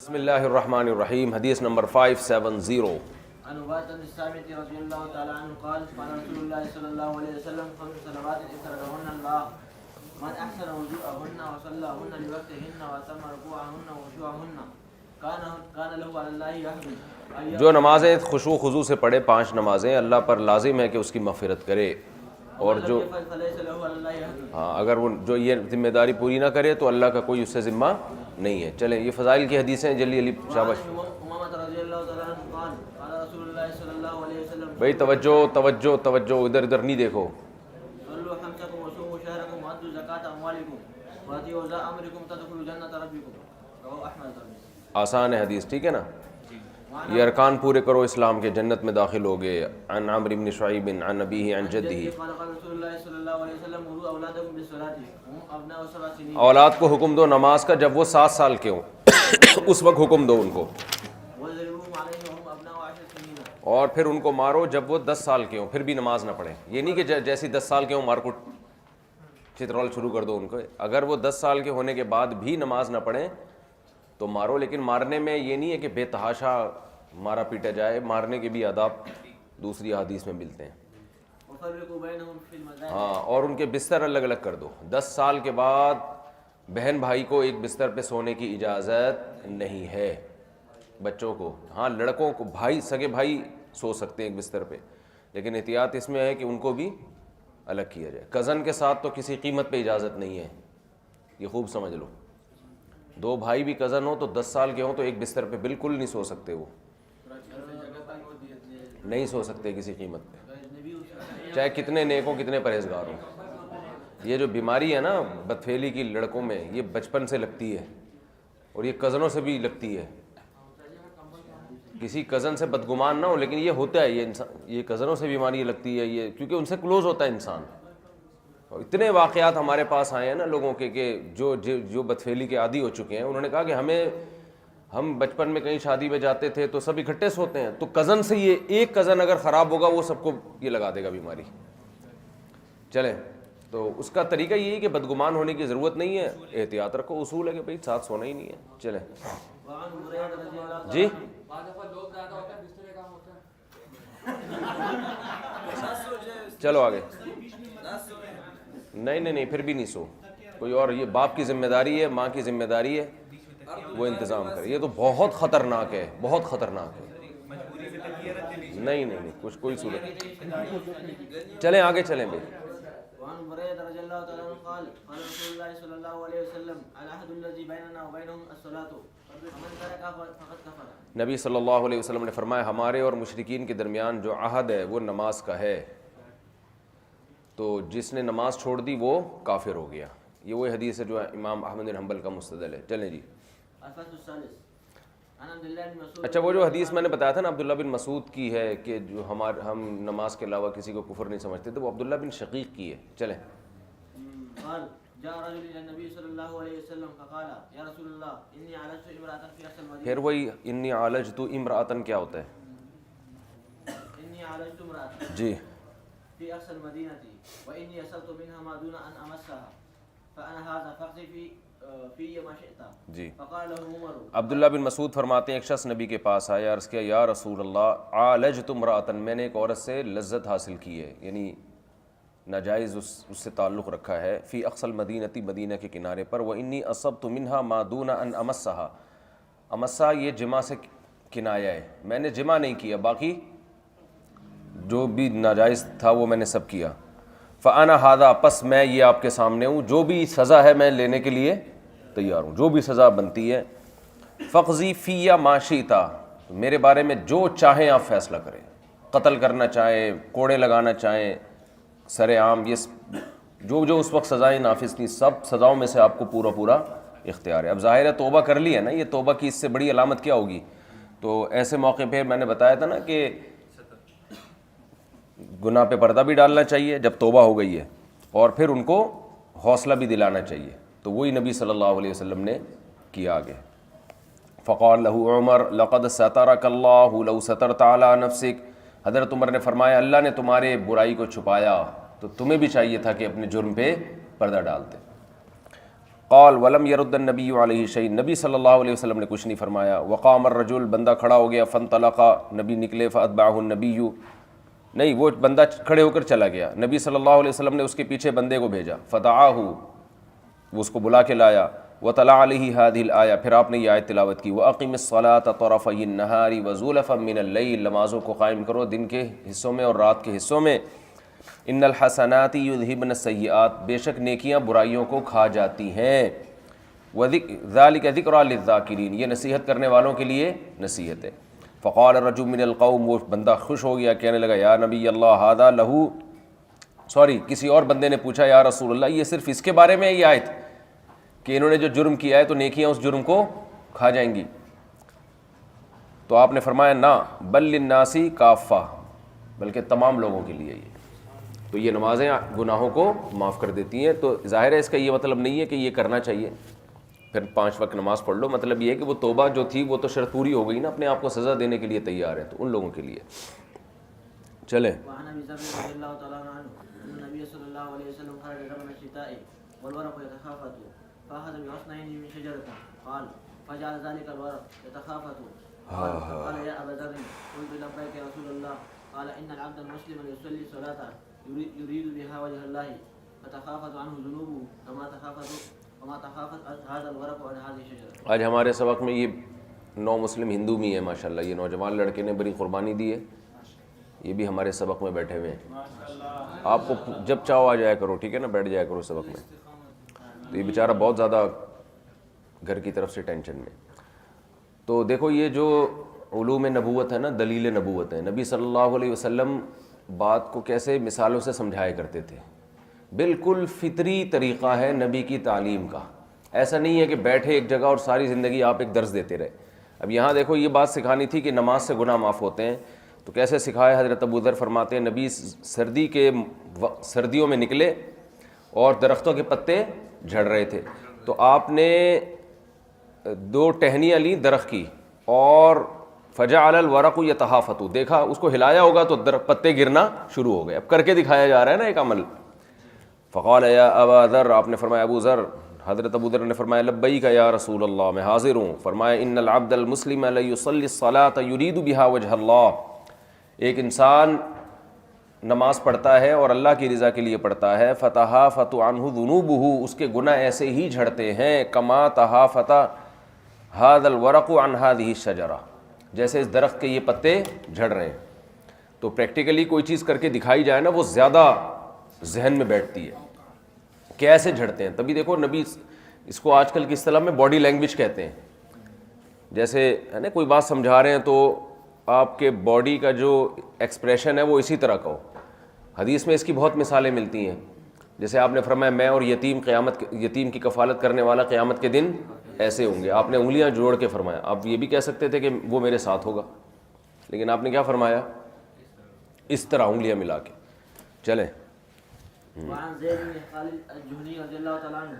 بسم اللہ الرحمن الرحیم. حدیث نمبر 570. عن عبادة بن الصامت رضي الله تعالى عنه قال قال رسول الله صلى الله عليه وسلم 5 صلوات افترضهن الله من أحسن وضوءهن وصلاهن لوقتهن وأتم ركوعهن وخشوعهن كان له على الله عهد. جو نمازیں خشوع خضوع سے پڑھے 5 نمازیں اللہ پر لازم ہے کہ اس کی مغفرت کرے، اور جو اگر وہ جو یہ ذمہ داری پوری نہ کرے تو اللہ کا کوئی اس سے ذمہ نہیں ہے. چلیں یہ فضائل کی حدیثیں جلدی جلدی شاباش بھائی. توجہ توجہ توجہ، ادھر ادھر نہیں دیکھو. آسان ہے حدیث، ٹھیک ہے نا. یہ ارکان پورے کرو اسلام کے، جنت میں داخل ہوگے. عن عمرو بن شعیب عن ابیہ عن جدہ. اولاد کو حکم دو نماز کا جب وہ 7 سال کے ہوں اس وقت حکم دو ان کو، اور پھر ان کو مارو جب وہ 10 سال کے ہوں، پھر بھی نماز نہ پڑھیں. یہ نہیں کہ جیسی 10 سال کے ہوں مار کوٹ چترول شروع کر دو ان کو. اگر وہ 10 سال کے ہونے کے بعد بھی نماز نہ پڑھیں تو مارو، لیکن مارنے میں یہ نہیں ہے کہ بے تحاشا مارا پیٹا جائے. مارنے کے بھی آداب دوسری احادیث میں ملتے ہیں. ہاں، اور ان کے بستر الگ الگ کر دو. 10 سال کے بعد بہن بھائی کو ایک بستر پہ سونے کی اجازت نہیں ہے بچوں کو. ہاں لڑکوں کو بھائی سگے بھائی سو سکتے ہیں ایک بستر پہ، لیکن احتیاط اس میں ہے کہ ان کو بھی الگ کیا جائے. کزن کے ساتھ تو کسی قیمت پہ اجازت نہیں ہے، یہ خوب سمجھ لو. 2 بھائی بھی کزن ہو تو 10 سال کے ہوں تو ایک بستر پہ بالکل نہیں سو سکتے. وہ نہیں سو سکتے کسی قیمت پہ، چاہے کتنے نیک ہوں کتنے پرہیزگار ہوں. یہ جو بیماری ہے نا بدفعلی کی لڑکوں میں، یہ بچپن سے لگتی ہے اور یہ کزنوں سے بھی لگتی ہے. کسی کزن سے بدگمان نہ ہو، لیکن یہ ہوتا ہے. یہ انسان، یہ کزنوں سے بیماری لگتی ہے یہ، کیونکہ ان سے کلوز ہوتا ہے انسان. اور اتنے واقعات ہمارے پاس آئے ہیں نا لوگوں کے کہ جو بدفعلی کے عادی ہو چکے ہیں. انہوں نے کہا کہ ہم بچپن میں کہیں شادی میں جاتے تھے تو سب اکٹھے سوتے ہیں، تو کزن سے یہ ایک کزن اگر خراب ہوگا وہ سب کو یہ لگا دے گا بیماری. چلیں، تو اس کا طریقہ یہی کہ بدگمان ہونے کی ضرورت نہیں ہے، احتیاط رکھو. اصول ہے کہ بھائی ساتھ سونا ہی نہیں ہے. چلیں جی. چلو آگے. نہیں پھر بھی نہیں سو کوئی اور. یہ باپ کی ذمہ داری ہے، ماں کی ذمہ داری ہے، وہ انتظام کرے. یہ تو بہت خطرناک ہے، بہت خطرناک ہے. نہیں کچھ کوئی صورت. چلیں آگے چلیں بھائی. وعن بريدة رضي الله تعالى عنه قال قال رسول الله صلى الله عليه وسلم العهد الذي بيننا وبينهم الصلاة فمن تركها فقد كفر. نبی صلی اللہ علیہ وسلم نے فرمایا ہمارے اور مشرکین کے درمیان جو عہد ہے وہ نماز کا ہے، تو جس نے نماز چھوڑ دی وہ کافر ہو گیا. یہ وہی حدیث ہے جو امام احمد بن حنبل کا مستدل ہے. چلیں جی. اچھا، وہ جو حدیث میں نے بتایا تھا نا عبداللہ بن مسعود کی ہے کہ جو ہم نماز کے علاوہ کسی کو کفر نہیں سمجھتے تھے، وہ عبداللہ بن شقیق کی ہے. چلیں. پھر وہی انی عالجت امرأۃ کیا ہوتا ہے؟ جی. في أقصى المدينة وإني أسرت منها ما دون أن أمسها فأنا هذا فاقذف في ما شئت. جی. فقال له عمر. عبداللہ بن مسعود فرماتے ہیں ایک شخص نبی کے پاس آیا، عرض کیا یا رسول اللہ عالجت امرأۃ، میں نے ایک عورت سے لذت حاصل کی ہے، یعنی ناجائز اس سے تعلق رکھا ہے. فی اقصى المدینہ، مدینہ کے کنارے پر. وإنی أصبت منها ما دون أن أمسها، امسا یہ جمع سے کنایا ہے، میں نے جمع نہیں کیا، باقی جو بھی ناجائز تھا وہ میں نے سب کیا. فأنا هذا، پس میں یہ آپ کے سامنے ہوں، جو بھی سزا ہے میں لینے کے لیے تیار ہوں، جو بھی سزا بنتی ہے. فقضی فی ما شئت، میرے بارے میں جو چاہیں آپ فیصلہ کریں. قتل کرنا چاہیں، کوڑے لگانا چاہیں، سر عام، یہ جو اس وقت سزائیں نافذ تھیں سب سزاؤں میں سے آپ کو پورا اختیار ہے. اب ظاہر ہے توبہ کر لی ہے نا، یہ توبہ کی اس سے بڑی علامت کیا ہوگی؟ تو ایسے موقع پہ میں نے بتایا تھا نا کہ گناہ پہ پردہ بھی ڈالنا چاہیے جب توبہ ہو گئی ہے، اور پھر ان کو حوصلہ بھی دلانا چاہیے. تو وہی نبی صلی اللہ علیہ وسلم نے کیا آگے. فقال له عمر لقد سترك الله لو سترت على نفسك، حضرت عمر نے فرمایا اللہ نے تمہارے برائی کو چھپایا تو تمہیں بھی چاہیے تھا کہ اپنے جرم پہ پردہ ڈالتے. قال ولم يرد النبی علیہ شیء، نبی صلی اللہ علیہ وسلم نے کچھ نہیں فرمایا. وقام الرجل، بندہ کھڑا ہو گیا. فانطلق، نبی نکلے. فاتبعه النبی، نہیں وہ بندہ کھڑے ہو کر چلا گیا. نبی صلی اللہ علیہ وسلم نے اس کے پیچھے بندے کو بھیجا. فدعاه، وہ اس کو بلا کے لایا. وطلع علیہ هذه الآیہ، پھر آپ نے یہ آیت تلاوت کی. واقم الصلاة طرفی النہار وزلفا من اللیل، نمازوں کو قائم کرو دن کے حصوں میں اور رات کے حصوں میں. ان الحسنات یذہبن السیئات، بے شک نیکیاں برائیوں کو کھا جاتی ہیں. ذالک ذکریٰ للذاکرین، یہ نصیحت کرنے والوں کے لیے نصیحت ہے. فقال الرجل من القوم، وہ بندہ خوش ہو گیا، کہنے لگا یا نبی اللہ ھذا لہو، کسی اور بندے نے پوچھا یا رسول اللہ، یہ صرف اس کے بارے میں یہ آیت کہ انہوں نے جو جرم کیا ہے تو نیکیاں اس جرم کو کھا جائیں گی؟ تو آپ نے فرمایا نہ، بل للناس کافہ، بلکہ تمام لوگوں کے لیے یہ. تو یہ نمازیں گناہوں کو معاف کر دیتی ہیں. تو ظاہر ہے اس کا یہ مطلب نہیں ہے کہ یہ کرنا چاہیے پھر 5 وقت نماز پڑھ لو. مطلب یہ ہے کہ وہ توبہ جو تھی وہ تو شرط پوری ہو گئی نا، اپنے آپ کو سزا دینے کے لیے تیار ہے، تو ان لوگوں کے لیے. چلیں. وعن ابي ذر رضي الله تعالى عنه ان النبي صلى الله عليه وسلم خرج زمن الشتاء والورق يتخافت فاخذ بغصنين من شجره قال فجعل ذلك الورق يتخافت قال يا ابا ذر قلت لبيك يا رسول الله قال ان العبد المسلم يصلي صلاه يريد بها وجه الله فتخافت عنه ذنوبه كما تخافت هذا الورق عن هذه الشجره. آج ہمارے سبق میں یہ 9 مسلم ہندو بھی ہیں ماشاءاللہ، یہ نوجوان لڑکے نے بڑی قربانی دی ہے، یہ بھی ہمارے سبق میں بیٹھے ہوئے ہیں. آپ کو جب چاہو آ جایا کرو، ٹھیک ہے نا، بیٹھ جایا کرو سبق میں. تو یہ بیچارہ بہت زیادہ گھر کی طرف سے ٹینشن میں. تو دیکھو یہ جو علوم نبوت ہے نا، دلیل نبوت ہے. نبی صلی اللہ علیہ وسلم بات کو کیسے مثالوں سے سمجھایا کرتے تھے. بالکل فطری طریقہ ہے نبی کی تعلیم کا. ایسا نہیں ہے کہ بیٹھے ایک جگہ اور ساری زندگی آپ ایک درس دیتے رہے. اب یہاں دیکھو یہ بات سکھانی تھی کہ نماز سے گناہ معاف ہوتے ہیں، تو کیسے سکھایا؟ حضرت ابو ذر فرماتے ہیں نبی سردیوں میں نکلے اور درختوں کے پتے جھڑ رہے تھے، تو آپ نے 2 ٹہنیاں لیں درخت کی اور فجعل الورق یتہافت، دیکھا اس کو ہلایا ہوگا تو پتے گرنا شروع ہو گئے. اب کر کے دکھایا جا رہا ہے نا ایک عمل. فقال یا ابا ذر، آپ نے فرمایا ابو ذر، حضرت ابو ذر نے فرمایا لبیک یا رسول اللہ، میں حاضر ہوں. فرمایا ان العبد المسلم لیصلی الصلاۃ یرید بها وجہ اللہ، ایک انسان نماز پڑھتا ہے اور اللہ کی رضا کے لیے پڑھتا ہے. فتحافت عنہ ذنوبہ، اس کے گناہ ایسے ہی جھڑتے ہیں. کما تحافت ھذا الورق عن ھذہ الشجرہ، جیسے اس درخت کے یہ پتے جھڑ رہے ہیں. تو پریکٹیکلی کوئی چیز کر کے دکھائی جائے نا، وہ زیادہ ذہن میں بیٹھتی ہے کیسے جھڑتے ہیں. تبھی دیکھو نبی اس کو آج کل کی اصطلاح میں باڈی لینگویج کہتے ہیں. جیسے ہے نا کوئی بات سمجھا رہے ہیں تو آپ کے باڈی کا جو ایکسپریشن ہے وہ اسی طرح کا ہو. حدیث میں اس کی بہت مثالیں ملتی ہیں. جیسے آپ نے فرمایا میں اور یتیم کی کفالت کرنے والا قیامت کے دن ایسے ہوں گے. آپ نے انگلیاں جوڑ کے فرمایا. آپ یہ بھی کہہ سکتے تھے کہ وہ میرے ساتھ ہوگا، لیکن آپ نے کیا فرمایا؟ اس طرح انگلیاں ملا کے. چلیں. وعن زيد بن خالد الجهني رضي الله تعالى عنه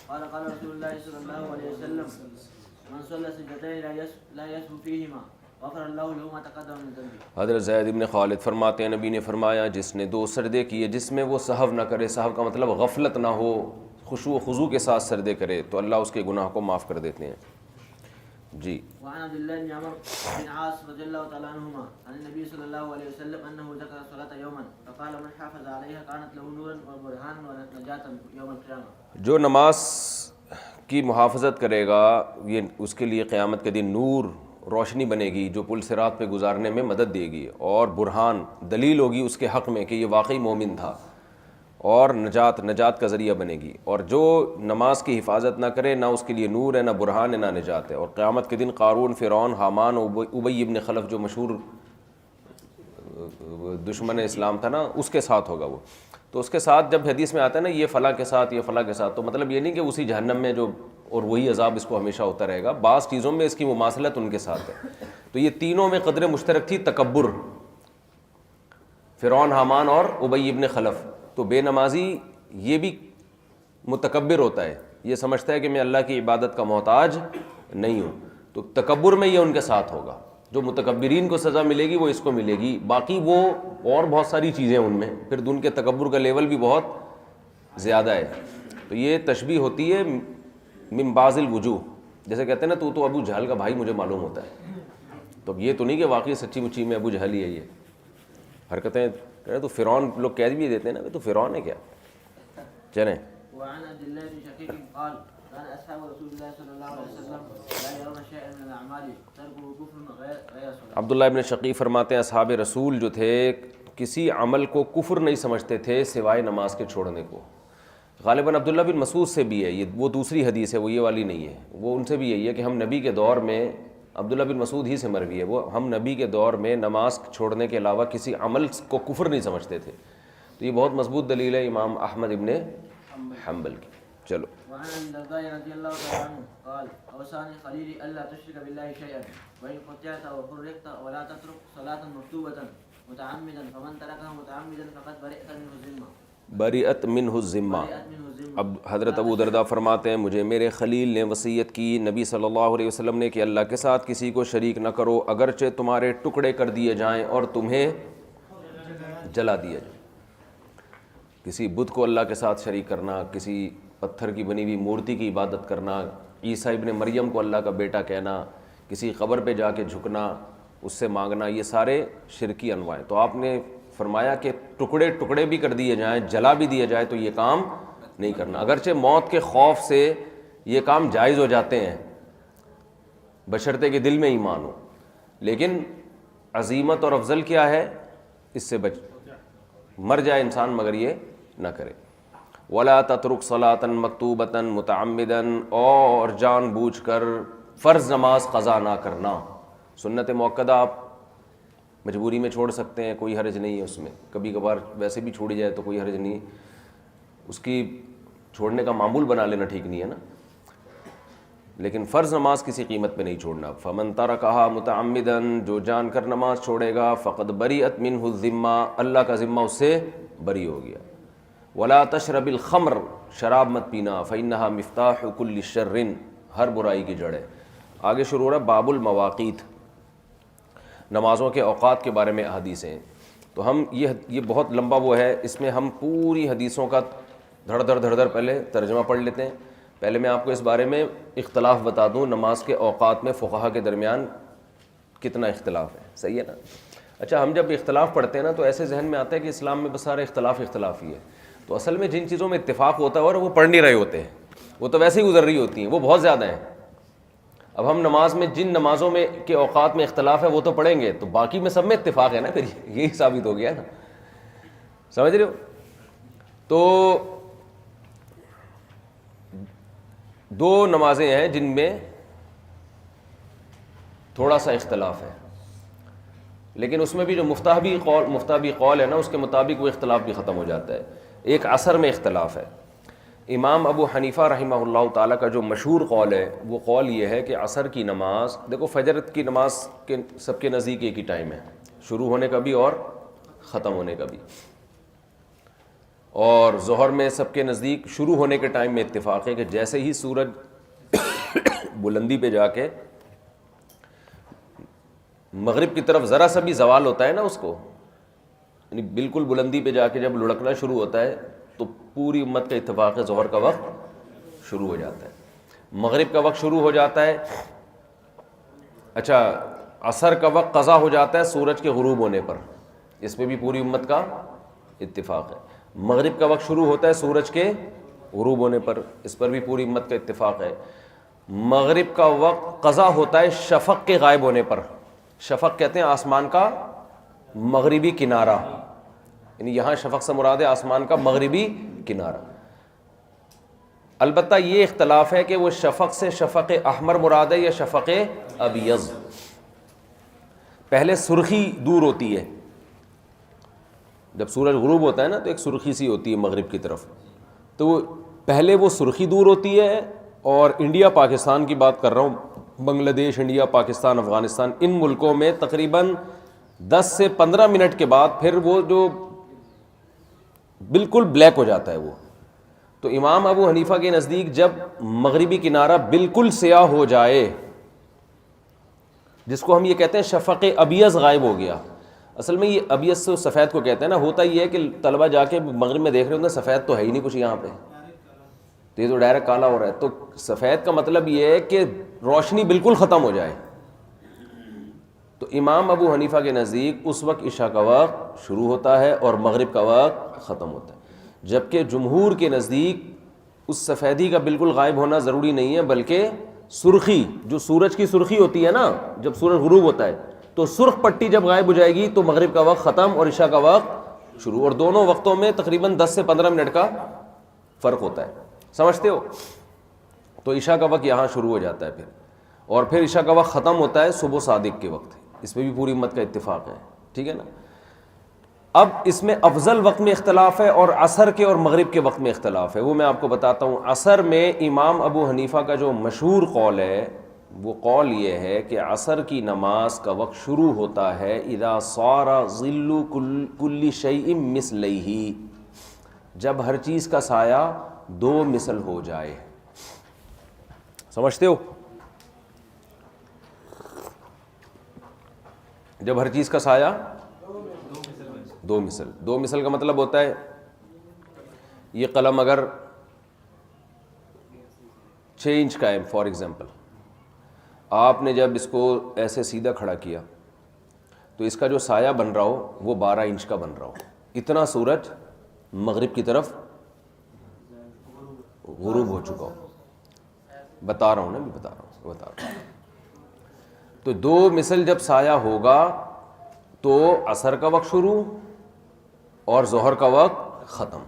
قال قال رسول الله صلى الله عليه وسلم من صلى سجدتين لا يسهو فيهما غفر الله له ما تقدم من ذنبه. حضرت زید بن خالد فرماتے ہیں نبی نے فرمایا جس نے 2 سجدے کیے جس میں وہ سہو نہ کرے، سہو کا مطلب غفلت نہ ہو، خشوع و خضوع کے ساتھ سجدے کرے، تو اللہ اس کے گناہ کو معاف کر دیتے ہیں. جی. وعن عبد الله بن عمرو بن عاص رضي الله تعالى عنهما عن النبي صلى الله عليه وسلم انه ذكر الصلاه يوما فقال من حافظ عليها كانت له نورا وبرهانا ونجاة يوم القيامه. جو نماز کی محافظت کرے گا یہ اس کے لیے قیامت کے دن نور، روشنی بنے گی جو پل صراط پہ گزارنے میں مدد دے گی، اور برہان، دلیل ہوگی اس کے حق میں کہ یہ واقعی مومن تھا، اور نجات کا ذریعہ بنے گی. اور جو نماز کی حفاظت نہ کرے نہ اس کے لیے نور ہے، نہ برہان ہے، نہ نجات ہے. اور قیامت کے دن قارون، فرعون، حامان، ابی ابن خلف جو مشہور دشمن اسلام تھا نا، اس کے ساتھ ہوگا وہ. تو اس کے ساتھ جب حدیث میں آتا ہے نا یہ فلاں کے ساتھ، یہ فلاں کے ساتھ، تو مطلب یہ نہیں کہ اسی جہنم میں جو اور وہی عذاب اس کو ہمیشہ ہوتا رہے گا. بعض چیزوں میں اس کی مماثلت ان کے ساتھ ہے. تو یہ تینوں میں قدر مشترک تھی تکبر، فرعون، حامان اور ابی ابن خلف. تو بے نمازی یہ بھی متکبر ہوتا ہے، یہ سمجھتا ہے کہ میں اللہ کی عبادت کا محتاج نہیں ہوں. تو تکبر میں یہ ان کے ساتھ ہوگا. جو متکبرین کو سزا ملے گی وہ اس کو ملے گی. باقی وہ اور بہت ساری چیزیں ان میں، پھر ان کے تکبر کا لیول بھی بہت زیادہ ہے. تو یہ تشبیہ ہوتی ہے من بعض الوجوہ، جیسے کہتے ہیں نا تو ابو جہل کا بھائی مجھے معلوم ہوتا ہے، تو اب یہ تو نہیں کہ واقعی سچی مچی میں ابو جہل ہی ہے، یہ حرکتیں کریں تو فرعون لوگ کہہ بھی دیتے ہیں نا تو فرعون ہے کیا. چلیں. وعن عبد الله بن شقيق قال كان اصحاب رسول الله صلى الله عليه وسلم لا يرون شيئا من الاعمال تركه كفر غير صلاه. عبداللہ ابن شقیق فرماتے ہیں اصحاب رسول جو تھے کسی عمل کو کفر نہیں سمجھتے تھے سوائے نماز کے چھوڑنے کو. غالباً عبداللہ بن مسعود سے بھی ہے یہ، وہ دوسری حدیث ہے، وہ یہ والی نہیں ہے، وہ ان سے بھی یہی ہے کہ ہم نبی کے دور میں، عبداللہ بن مسعود ہی سے مروی ہے وہ، ہم نبی کے دور میں نماز چھوڑنے کے علاوہ کسی عمل کو کفر نہیں سمجھتے تھے. تو یہ بہت مضبوط دلیل ہے امام احمد ابن حنبل کی. چلو. وعن ابي الدرداء رضي الله تعالى عنه قال اوصاني خليلي الا تشرك بالله شيئا وان قطعت وفرقت ولا تترك صلاه مكتوبه متعمدا فمن تركها متعمدا فقد برئت منه الذمه. بریت منہ الذمہ. اب حضرت ابو درداء فرماتے ہیں مجھے میرے خلیل نے وصیت کی نبی صلی اللہ علیہ وسلم نے کہ اللہ کے ساتھ کسی کو شریک نہ کرو اگرچہ تمہارے ٹکڑے کر دیے جائیں اور تمہیں جلا دیا جائے. کسی بت کو اللہ کے ساتھ شریک کرنا، کسی پتھر کی بنی ہوئی مورتی کی عبادت کرنا، عیسیٰ ابن مریم کو اللہ کا بیٹا کہنا، کسی قبر پہ جا کے جھکنا، اس سے مانگنا، یہ سارے شرکی انواع ہیں. تو آپ نے فرمایا کہ ٹکڑے ٹکڑے بھی کر دیے جائیں، جلا بھی دیا جائے تو یہ کام نہیں کرنا. اگرچہ موت کے خوف سے یہ کام جائز ہو جاتے ہیں بشرطے کہ دل میں ایمان ہو، لیکن عظیمت اور افضل کیا ہے، اس سے مر جائے انسان مگر یہ نہ کرے. ولا تترک صلاۃ مکتوبۃ متعمدا، اور جان بوجھ کر فرض نماز قضا نہ کرنا. سنت موقدہ آپ مجبوری میں چھوڑ سکتے ہیں، کوئی حرج نہیں ہے اس میں، کبھی کبھار ویسے بھی چھوڑی جائے تو کوئی حرج نہیں، اس کی چھوڑنے کا معمول بنا لینا ٹھیک نہیں ہے نا، لیکن فرض نماز کسی قیمت پہ نہیں چھوڑنا. فمن ترکھا متعمدا، جو جان کر نماز چھوڑے گا، فقد بریت منہ الذمہ، اللہ کا ذمہ اس سے بری ہو گیا. ولا تشرب الخمر، شراب مت پینا، فانھا مفتاح کل شر، ہر برائی کی جڑ ہے. آگے شروع ہو رہا ہے باب المواقیت، نمازوں کے اوقات کے بارے میں احادیث ہیں. تو ہم یہ بہت لمبا وہ ہے، اس میں ہم پوری حدیثوں کا دھڑ دھڑ پہلے ترجمہ پڑھ لیتے ہیں. پہلے میں آپ کو اس بارے میں اختلاف بتا دوں، نماز کے اوقات میں فقہا کے درمیان کتنا اختلاف ہے، صحیح ہے نا. اچھا، ہم جب اختلاف پڑھتے ہیں نا تو ایسے ذہن میں آتا ہے کہ اسلام میں بس سارا اختلاف ہی ہے. تو اصل میں جن چیزوں میں اتفاق ہوتا ہے اور وہ پڑھ نہیں رہے ہوتے ہیں، وہ تو ویسے ہی گزر رہی ہوتی ہیں، وہ بہت زیادہ ہیں. اب ہم نماز میں جن نمازوں میں کے اوقات میں اختلاف ہے وہ تو پڑھیں گے، تو باقی میں سب میں اتفاق ہے نا، پھر یہی ثابت ہو گیا نا، سمجھ رہے ہو. تو دو نمازیں ہیں جن میں تھوڑا سا اختلاف ہے، لیکن اس میں بھی جو مفتابی قول ہے نا، اس کے مطابق وہ اختلاف بھی ختم ہو جاتا ہے. ایک عصر میں اختلاف ہے. امام ابو حنیفہ رحمہ اللہ تعالیٰ کا جو مشہور قول ہے، وہ قول یہ ہے کہ عصر کی نماز، دیکھو فجر کی نماز کے سب کے نزدیک ایک ہی ٹائم ہے، شروع ہونے کا بھی اور ختم ہونے کا بھی، اور ظہر میں سب کے نزدیک شروع ہونے کے ٹائم میں اتفاق ہے کہ جیسے ہی سورج بلندی پہ جا کے مغرب کی طرف ذرا سا بھی زوال ہوتا ہے نا، اس کو یعنی بالکل بلندی پہ جا کے جب لڑکنا شروع ہوتا ہے تو پوری امت کا اتفاق ہے ظہر کا وقت شروع ہو جاتا ہے، مغرب کا وقت شروع ہو جاتا ہے. اچھا، عصر کا وقت قضا ہو جاتا ہے سورج کے غروب ہونے پر، اس پہ بھی پوری امت کا اتفاق ہے. مغرب کا وقت شروع ہوتا ہے سورج کے غروب ہونے پر، اس پر بھی پوری امت کا اتفاق ہے. مغرب کا وقت قضا ہوتا ہے شفق کے غائب ہونے پر. شفق کہتے ہیں آسمان کا مغربی کنارہ، یعنی یہاں شفق سے مراد ہے آسمان کا مغربی کنارہ. البتہ یہ اختلاف ہے کہ وہ شفق سے شفق احمر مراد ہے یا شفق ابیض. پہلے سرخی دور ہوتی ہے، جب سورج غروب ہوتا ہے نا تو ایک سرخی سی ہوتی ہے مغرب کی طرف، تو پہلے وہ سرخی دور ہوتی ہے. اور انڈیا پاکستان کی بات کر رہا ہوں، بنگلہ دیش، انڈیا، پاکستان، افغانستان، ان ملکوں میں تقریباً 10 سے 15 منٹ کے بعد پھر وہ جو بالکل بلیک ہو جاتا ہے وہ. تو امام ابو حنیفہ کے نزدیک جب مغربی کنارہ بالکل سیاہ ہو جائے، جس کو ہم یہ کہتے ہیں شفق ابیض غائب ہو گیا. اصل میں یہ ابیض سے سفید کو کہتے ہیں نا. ہوتا یہ ہے کہ طلبہ جا کے مغرب میں دیکھ رہے ہوتے ہیں سفید تو ہے ہی نہیں کچھ یہاں پہ، تو یہ تو ڈائریکٹ کالا ہو رہا ہے. تو سفید کا مطلب یہ ہے کہ روشنی بالکل ختم ہو جائے. تو امام ابو حنیفہ کے نزدیک اس وقت عشاء کا وقت شروع ہوتا ہے اور مغرب کا وقت ختم ہوتا ہے. جبکہ جمہور کے نزدیک اس سفیدی کا بالکل غائب ہونا ضروری نہیں ہے، بلکہ سرخی، جو سورج کی سرخی ہوتی ہے نا جب سورج غروب ہوتا ہے، تو سرخ پٹی جب غائب ہو جائے گی تو مغرب کا وقت ختم اور عشاء کا وقت شروع. اور دونوں وقتوں میں تقریباً 10 سے 15 منٹ کا فرق ہوتا ہے. سمجھتے ہو؟ تو عشاء کا وقت یہاں شروع ہو جاتا ہے پھر، اور پھر عشاء کا وقت ختم ہوتا ہے صبح صادق کے وقت. اس میں بھی پوری امت کا اتفاق ہے. ٹھیک ہے نا. اب اس میں افضل وقت میں اختلاف ہے اور عصر کے اور مغرب کے وقت میں اختلاف ہے. وہ میں آپ کو بتاتا ہوں. عصر میں امام ابو حنیفہ کا جو مشہور قول ہے وہ قول یہ ہے کہ عصر کی نماز کا وقت شروع ہوتا ہے اذا صار ظل کل شیء مثلیہ، جب ہر چیز کا سایہ دو مثل ہو جائے. سمجھتے ہو؟ جب ہر چیز کا سایہ دو مثل کا مطلب ہوتا ہے یہ قلم اگر 6 انچ کا ہے فار ایگزامپل، آپ نے جب اس کو ایسے سیدھا کھڑا کیا تو اس کا جو سایہ بن رہا ہو وہ 12 انچ کا بن رہا ہو. اتنا سورج مغرب کی طرف غروب ہو چکا ہو. بتا رہا ہوں نا، میں بتا رہا ہوں. تو دو مثل جب سایہ ہوگا تو عصر کا وقت شروع اور ظہر کا وقت ختم.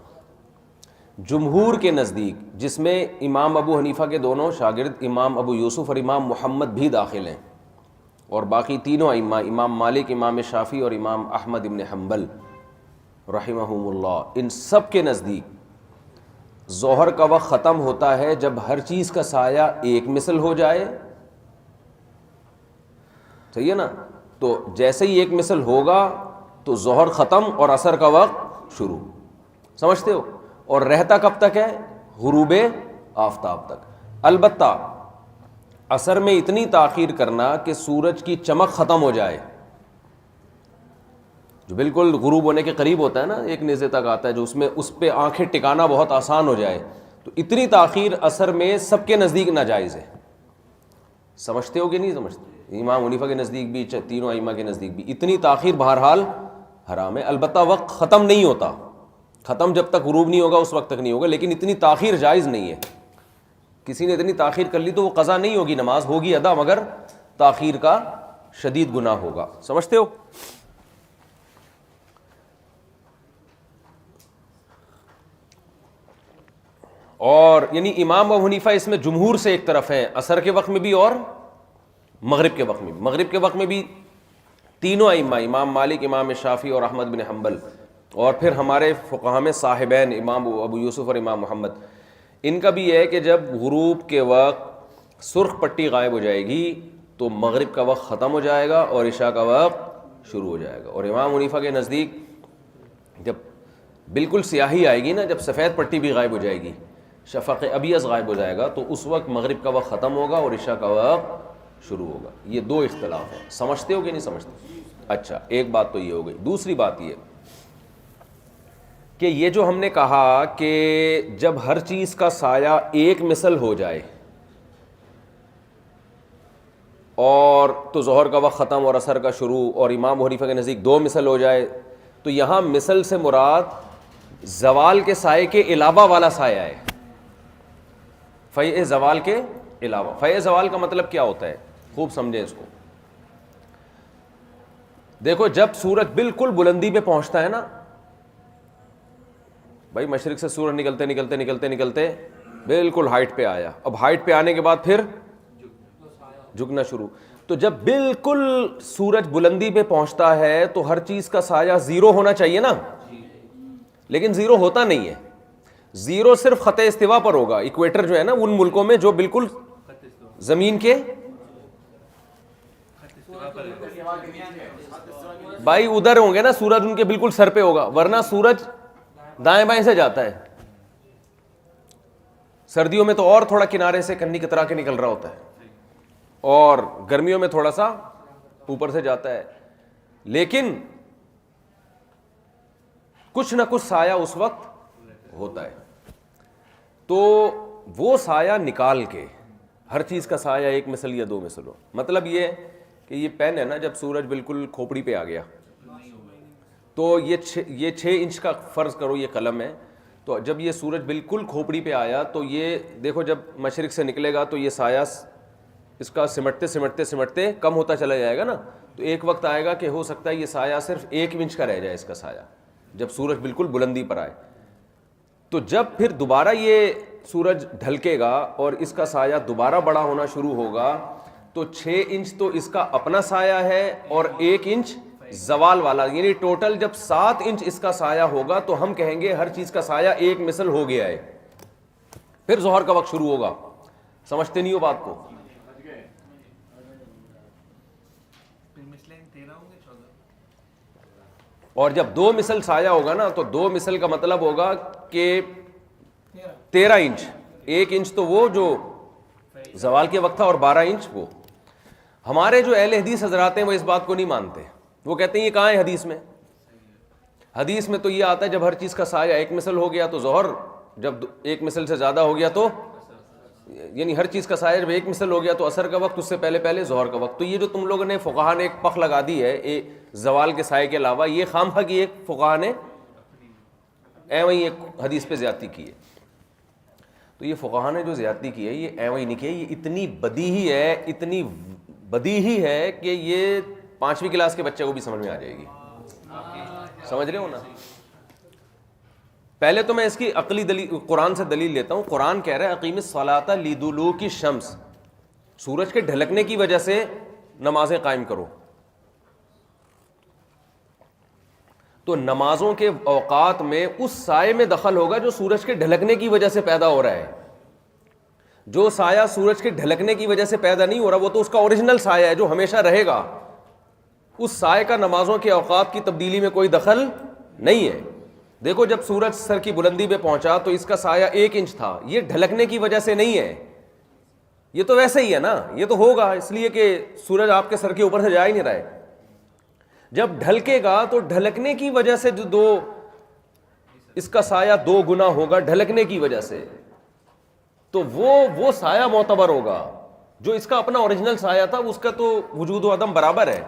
جمہور کے نزدیک، جس میں امام ابو حنیفہ کے دونوں شاگرد امام ابو یوسف اور امام محمد بھی داخل ہیں، اور باقی تینوں ائمہ امام مالک، امام شافعی اور امام احمد ابن حنبل رحمہم اللہ، ان سب کے نزدیک ظہر کا وقت ختم ہوتا ہے جب ہر چیز کا سایہ ایک مثل ہو جائے. صحیح ہے نا. تو جیسے ہی ایک مثل ہوگا تو ظہر ختم اور عصر کا وقت شروع. سمجھتے ہو؟ اور رہتا کب تک ہے؟ غروب آفتاب تک. البتہ عصر میں اتنی تاخیر کرنا کہ سورج کی چمک ختم ہو جائے، جو بالکل غروب ہونے کے قریب ہوتا ہے نا، ایک نیزے تک آتا ہے، جو اس پہ آنکھیں ٹکانا بہت آسان ہو جائے، تو اتنی تاخیر عصر میں سب کے نزدیک ناجائز ہے. سمجھتے ہو کہ نہیں سمجھتے؟ امام حنیفہ کے نزدیک بھی، تینوں ائمہ کے نزدیک بھی اتنی تاخیر بہرحال حرام ہے. البتہ وقت ختم نہیں ہوتا، ختم جب تک غروب نہیں ہوگا اس وقت تک نہیں ہوگا، لیکن اتنی تاخیر جائز نہیں ہے. کسی نے اتنی تاخیر کر لی تو وہ قضا نہیں ہوگی، نماز ہوگی ادا، مگر تاخیر کا شدید گناہ ہوگا. سمجھتے ہو؟ اور یعنی امام ابو حنیفہ اس میں جمہور سے ایک طرف ہیں، عصر کے وقت میں بھی اور مغرب کے وقت میں بھی. مغرب کے وقت میں بھی تینوں ائمہ، امام مالک، امام شافعی اور احمد بن حنبل، اور پھر ہمارے فقہاء میں صاحبین امام ابو یوسف اور امام محمد، ان کا بھی یہ ہے کہ جب غروب کے وقت سرخ پٹی غائب ہو جائے گی تو مغرب کا وقت ختم ہو جائے گا اور عشاء کا وقت شروع ہو جائے گا. اور امام حنیفہ کے نزدیک جب بالکل سیاہی آئے گی نا، جب سفید پٹی بھی غائب ہو جائے گی، شفق ابیض غائب ہو جائے گا، تو اس وقت مغرب کا وقت ختم ہوگا اور عشاء کا وقت شروع ہوگا. یہ دو اختلاف ہیں. سمجھتے ہو کہ نہیں سمجھتے؟ اچھا، ایک بات تو یہ ہو گئی. دوسری بات یہ کہ یہ جو ہم نے کہا کہ جب ہر چیز کا سایہ ایک مثل ہو جائے اور تو ظہر کا وقت ختم اور عصر کا شروع، اور امام حنیفہ کے نزدیک دو مثل ہو جائے، تو یہاں مثل سے مراد زوال کے سائے کے علاوہ والا سایہ ہے. فیء زوال کے علاوہ. فیء زوال کا مطلب کیا ہوتا ہے؟ خوب سمجھیں اس کو. دیکھو، جب سورج بالکل بلندی پہ پہنچتا ہے نا بھائی، مشرق سے سورج نکلتے نکلتے نکلتے نکلتے بالکل ہائٹ پہ آیا، اب ہائٹ پہ آنے کے بعد پھر جھکنا شروع. تو جب بالکل سورج بلندی پہ پہنچتا ہے تو ہر چیز کا سایہ زیرو ہونا چاہیے نا، لیکن زیرو ہوتا نہیں ہے. زیرو صرف خط استوا پر ہوگا. ایکویٹر جو ہے نا، ان ملکوں میں جو بالکل زمین کے بھائی ادھر ہوں گے نا، سورج ان کے بالکل سر پہ ہوگا، ورنہ سورج دائیں بائیں سے جاتا ہے. سردیوں میں تو اور تھوڑا کنارے سے کنی کترا کے نکل رہا ہوتا ہے، اور گرمیوں میں تھوڑا سا اوپر سے جاتا ہے. لیکن کچھ نہ کچھ سایہ اس وقت ہوتا ہے. تو وہ سایہ نکال کے، ہر چیز کا سایہ ایک مثل یا دو مثل ہو. مطلب یہ کہ یہ پین ہے نا، جب سورج بالکل کھوپڑی پہ آ گیا تو یہ 6 انچ کا فرض کرو یہ قلم ہے، تو جب یہ سورج بالکل کھوپڑی پہ آیا تو یہ دیکھو جب مشرق سے نکلے گا تو یہ سایہ اس کا سمٹتے سمٹتے سمٹتے کم ہوتا چلا جائے گا نا. تو ایک وقت آئے گا کہ ہو سکتا ہے یہ سایہ صرف 1 انچ کا رہ جائے، اس کا سایہ جب سورج بالکل بلندی پر آئے. تو جب پھر دوبارہ یہ سورج ڈھلکے گا اور اس کا سایہ دوبارہ بڑا ہونا شروع ہوگا تو 6 انچ تو اس کا اپنا سایہ ہے اور 1 انچ زوال والا، یعنی ٹوٹل جب 7 انچ اس کا سایہ ہوگا تو ہم کہیں گے ہر چیز کا سایہ ایک مثل ہو گیا ہے. پھر ظہر کا وقت شروع ہوگا. سمجھتے نہیں ہو بات کو؟ اور جب 2 مثل سایہ ہوگا نا تو 2 مثل کا مطلب ہوگا کہ 13 انچ، 1 انچ تو وہ جو زوال کے وقت تھا اور 12 انچ وہ. ہمارے جو اہل حدیث حضرات ہیں وہ اس بات کو نہیں مانتے. وہ کہتے ہیں یہ کہاں ہے حدیث میں؟ حدیث میں تو یہ آتا ہے جب ہر چیز کا سایہ ایک مثل ہو گیا تو ظہر، جب 1 مثل سے زیادہ ہو گیا تو یعنی ہر چیز کا سایہ جب 1 مثل ہو گیا تو عصر کا وقت، اس سے پہلے پہلے ظہر کا وقت. تو یہ جو تم لوگوں نے فقہا نے ایک پخ لگا دی ہے زوال کے سائے کے علاوہ، یہ خامخواہ کی ایک فقہا نے ایویں ایک حدیث پہ زیادتی کی ہے. تو یہ فقہا نے جو زیادتی کی ہے یہ ایویں نہیں کی ہے، یہ اتنی بدیہی ہے، اتنی بدیہی ہے کہ یہ 5ویں کلاس کے بچے کو بھی سمجھ میں آ جائے گی. سمجھ رہے ہو نا؟ پہلے تو میں اس کی عقلی دلیل قرآن سے دلیل لیتا ہوں. قرآن کہہ رہا ہے اقیم الصلاۃ لدلوک الشمس، سورج کے ڈھلکنے کی وجہ سے نمازیں قائم کرو. تو نمازوں کے اوقات میں اس سائے میں دخل ہوگا جو سورج کے ڈھلکنے کی وجہ سے پیدا ہو رہا ہے. جو سایہ سورج کے ڈھلکنے کی وجہ سے پیدا نہیں ہو رہا وہ تو اس کا اوریجنل سایہ ہے جو ہمیشہ رہے گا. اس سائے کا نمازوں کے اوقات کی تبدیلی میں کوئی دخل نہیں ہے. دیکھو جب سورج سر کی بلندی پہ پہنچا تو اس کا سایہ 1 انچ تھا، یہ ڈھلکنے کی وجہ سے نہیں ہے، یہ تو ویسے ہی ہے نا، یہ تو ہوگا اس لیے کہ سورج آپ کے سر کے اوپر سے جا ہی نہیں رہا ہے. جب ڈھلکے گا تو ڈھلکنے کی وجہ سے جو اس کا سایہ 2 گنا ہوگا ڈھلکنے کی وجہ سے، تو وہ سایہ معتبر ہوگا. جو اس کا اپنا اوریجنل سایہ تھا اس کا تو وجود و عدم برابر ہے.